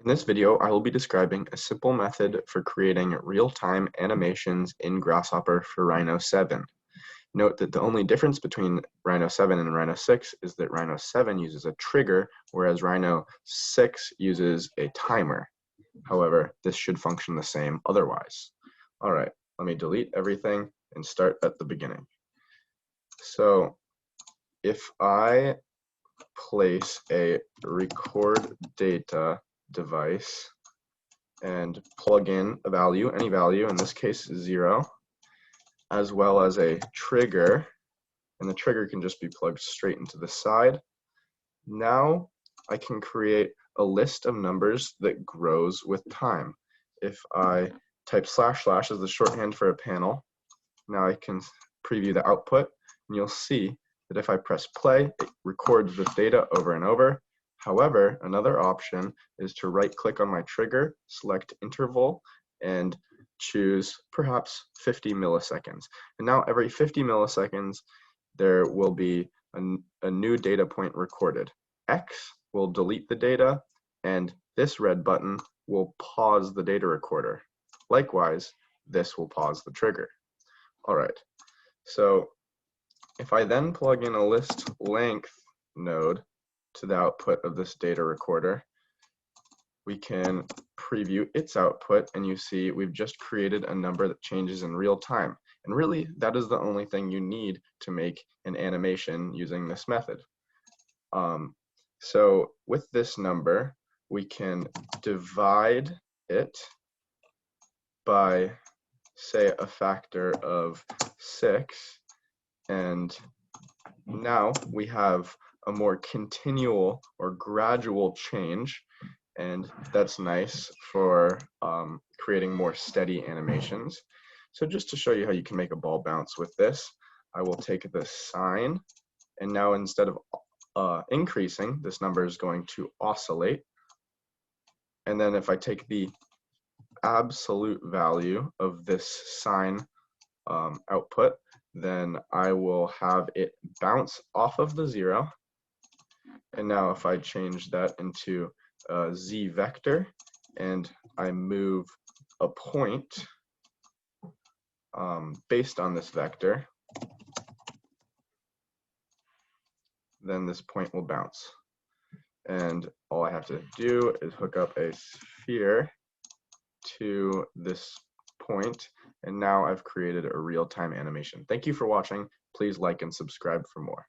In this video, I will be describing a simple method for creating real-time animations in Grasshopper for Rhino 7. Note that the only difference between Rhino 7 and Rhino 6 is that Rhino 7 uses a trigger, whereas Rhino 6 uses a timer. However, this should function the same otherwise. All right, let me delete everything and start at the beginning. So if I place a record data device and plug in a value, any value, in this case 0, as well as a trigger, and the trigger can just be plugged straight into the side. Now I can create a list of numbers that grows with time. If I type / as the shorthand for a panel, now I can preview the output, and you'll see that if I press play, it records this data over and over. However, another option is to right-click on my trigger, select interval, and choose perhaps 50 milliseconds. And now every 50 milliseconds, there will be a new data point recorded. X will delete the data, and this red button will pause the data recorder. Likewise, this will pause the trigger. All right, so if I then plug in a list length node to the output of this data recorder, we can preview its output, and you see we've just created a number that changes in real time. And really, that is the only thing you need to make an animation using this method. So with this number, we can divide it by, say, a factor of 6, and now we have a more continual or gradual change, and that's nice for creating more steady animations. So just to show you how you can make a ball bounce with this, I will take the sine, and now instead of increasing, this number is going to oscillate. And then if I take the absolute value of this sine output, then I will have it bounce off of the 0. And now if I change that into a z vector and I move a point based on this vector, then this point will bounce. And all I have to do is hook up a sphere to this point, and now I've created a real-time animation. Thank you for watching. Please like and subscribe for more.